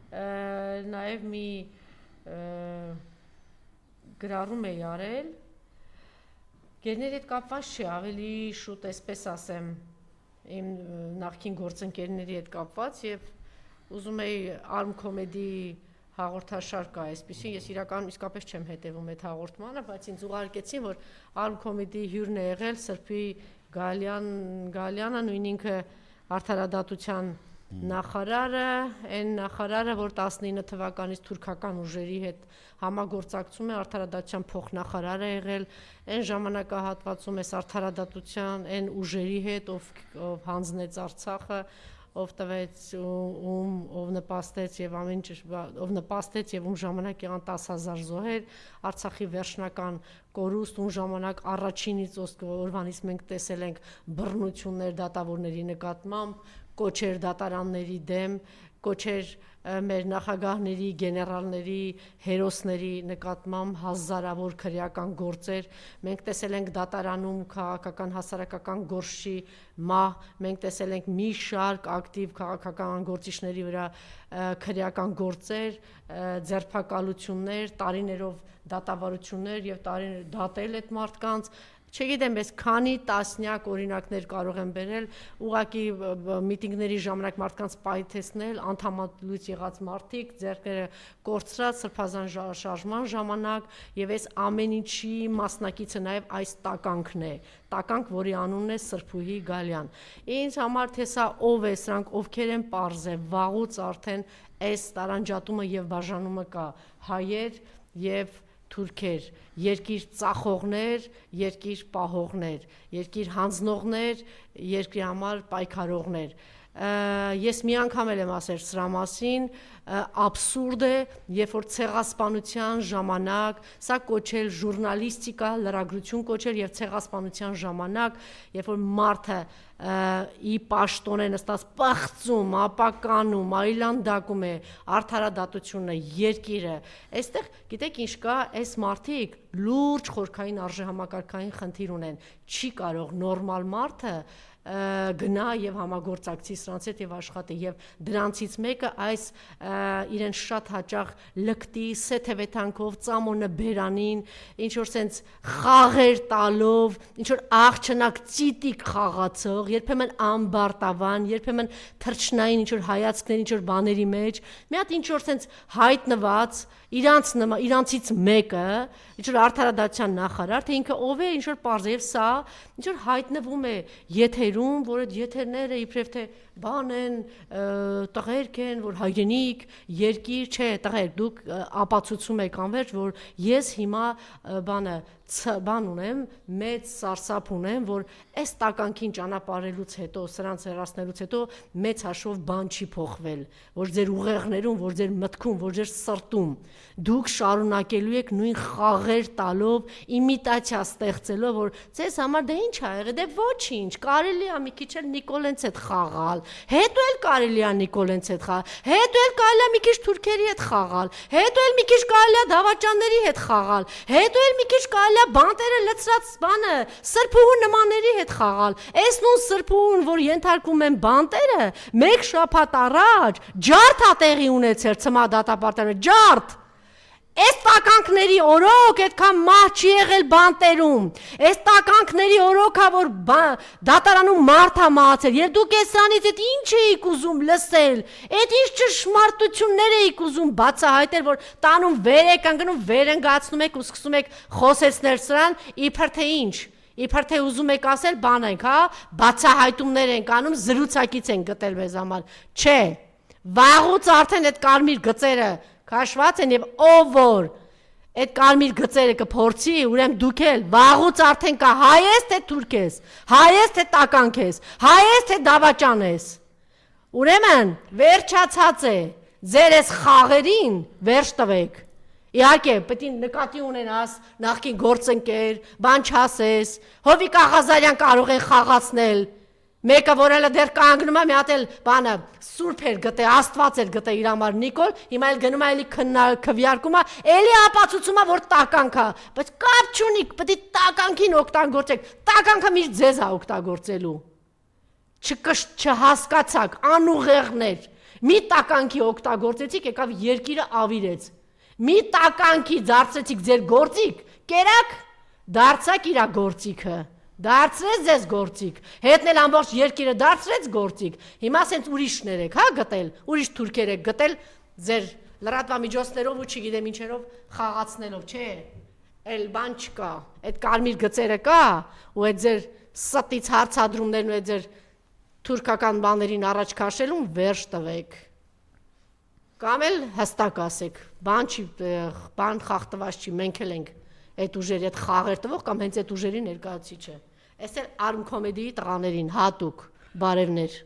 նաև մի գրառում էի արել, գերների հետ կապված չի, ավելի շուտ այսպես ասեմ, իմ նախկին գործընկերների հետ կապված եւ ուզում էի Arm Comedy հաղորդաշար կա այսպեսին, ես իրականում իսկապես չեմ հետևում այդ հաղորդմանը, բայց ինձ ուղարկեցին, որ Arm Comedy հյուրն է եղել Սրբի Գալյանը, նույն ինքը արդարադատության նախարարը, այն նախարարը, որ 19 թվականից թուրքական ուժերի հետ համագործակցում է, արդարադատության փոխնախարար է եղել, այն ժամանակահատվածում էս արդարադատության, այն ուժերի հետ, ով հանձնեց Արցախը, ով տվեց, ով նպաստեց եւ ամեն ինչ, ով նպաստեց եւ ժամանակ եղան 10,000 զոհեր, Արցախի վերջնական կորուստ, ժամանակ առաջինից օրվանից մենք տեսել ենք բռնություններ դատավորների նկատմամբ, կոչեր դատարանների դեմ, կոչեր մեր նախագահների, գեներալների, հերոսների նկատմամբ հազարավոր քրեական գործեր, մենք տեսել ենք դատարանում քաղաքական հասարակական գործի մահ, մենք տեսել ենք մի շարք ակտիվ քաղաքական գործիչների վրա քրեական գործեր, ձերբակալություններ, տարիներով դատավարություններ եւ տարիներ դատել այդ մարդկանց Չգիտեմ, ես քանի տասնյակ օրինակներ կարող եմ բերել, ուղղակի միտինգների ժամանակ մարդկանց պայթեցնել, անդամալուց եղած մարդիկ, ձեռքերը կորցրած սրբազան շարժման ժամանակ, եւ այս ամեն ինչի մասնակիցը նաեւ այս տականքն է, տականք, որի անունն է Սրբուհի Գալյան։ Ինձ համար թե սա ով է, սրանք ովքեր են, պարզ է, վաղուց արդեն այս տարանջատումը եւ բաժանումը կա, հայեր եւ թուրքեր, երկիր ծախողներ, երկիր պահողներ, երկիր հանձնողներ, երկրի համար պայքարողներ։ Ես մի անգամ եմ ասել սրա մասին, աբսուրդ է, երբ որ ցեղասպանության ժամանակ, սա կոչել ժուրնալիստիկա, լրագրություն կոչել եւ ցեղասպանության ժամանակ, երբ որ մարդը ի պաշտոն է նստած պղծում, ապականում, այլանդակում է արդարադատությունը, երկիրը, այստեղ գիտեք ինչ կա, այս մարդիկ լուրջ խորքային արժեհամակարգային խնդիր ունեն, չի կարող նորմալ մարդը գնա եւ համագործակցի սրանց հետ եւ աշխատի եւ դրանցից մեկը այս իրեն շատ հաճախ լկտի սեթևեթանքով ծամոնը բերանին ինչ որ sense խաղեր տալով ինչ որ աղջնակ ծիտիկ խաղացող երբեմն ամբարտավան երբեմն թրջնային ինչ որ հայացքներ ինչ որ բաների մեջ մի հատ ինչ որ sense հայտնված իրանցից մեկը ինչ որ արդարադատության նախարար թե ինքը ով է ինչ որ պարզ է եւ սա ինչ որ հայտնվում է եթերում որ այդ եթերները իբրև թե բան են տղերք են որ հայրենիք երկիր չէ տղերք դուք ապացուցում եք անverջ որ ես հիմա բան ունեմ մեծ սարսափ ունեմ որ այս տականքին ճանապարհելուց հետո սրանց հեռացնելուց հետո մեծ հաշվով բան չի փոխվել որ ձեր ուղեղներում որ ձեր մտքում որ ձեր սրտում դուք շարունակելու եք նույն խաղեր տալով իմիտացիա ստեղծելով որ ձեզ համար դե ինչ ա եղել դե ոչինչ կարելի է մի քիչ էլ Նիկոլենց հետ խաղալ հետո էլ կարելի է Նիկոլենց հետ խաղալ հետո էլ կարելի է մի քիչ թուրքերի հետ խաղալ հետո էլ մի քիչ կարելի է դավաճանների հետ խաղալ հետո էլ մի քիչ կարելի է բանտերը լցրած բանը սրբուհու նմանների հետ խաղալ այս նույն սրբուհուն որ ենթարկում են բանտերը մեկ շաբաթ առաջ ջարդ ա տեղի ունեցել ցմադատապարտանը ջարդ Այս տականքների օրոք այդքան մահ չի եղել բանտերում։ Այս տականքների օրոք ա որ դատարանում մարդ ա մահացել։ Եվ դուք այս սրանից այդ ինչ էիք ուզում լսել։ Այդ ինչ ճշմարտություններ էիք ուզում բացահայտել, որ տանում վեր եք ընկնում, վեր ընկացնում եք ու սկսում եք խոսեցնել սրան, իբր թե ինչ։ Իբր թե ուզում եք ասել բան ենք, հա, բացահայտումներ ենք անում, զրուցակից ենք գտել մեզ համար։ Չէ։ Վաղուց արդեն այդ կարմիր գծերը քաշված են եւ ով որ այդ կարմիր գծերը կփորձի ուրեմն դուք էլ վաղուց արդեն կա հայես թե թուրք ես հայես թե տականք ես հայես թե դավաճան ես ուրեմն վերջացած է ձեր այս խաղերին վերջ տվեք իհարկե պետք է նկատի ունենաս նախքին գործընկեր բան չասես Հովիկ Աղազարյան կարող են խաղացնել Մեկը որ էլ դեռ կանգնում է մի հատ էլ բանը սուրբ էր գտե Աստված էր գտե իր համար Նիկոլ հիմա էլ գնում է էլի քվյարկում է էլի ապացուցում է որ տականք է բայց կապ չունի պետք է տականքին օգտագործեք տականքը միշտ ձեզ է օգտագործելու չհասկացաք անուղեղներ Մի տականքի օգտագործեցիք, եկավ երկիրը ավիրեց։ Մի տականքի դարձեցիք ձեր գործիք, կերակ, դարձակ իրա գործիքը։ Դարձրեց ձեզ գործիք, հետն էլ ամբողջ երկիրը դարձրեց գործիք, հիմա սենց ուրիշներ եք, հա գտել, ուրիշ թուրքեր եք գտել, ձեր լրատվամիջոցներով ու չգիտեմ ինչերով խաղացնելով, չէ, էլ բան չկա, այդ կարմիր գծերը կա, ու այդ ձեր ստից հարցադրումներն ու այդ ձեր թուրքական բաներին առաջ քաշելուն վերջ տվեք, կամ էլ հստակ ասեք, բան խախտված չի, մենք էլ ենք այդ ուժերի այդ խաղեր տվող կամ հենց այդ ուժերի ներկայացիչը։ Այս էլ Արմ կոմեդիի տղաներին հատուկ բարևներ։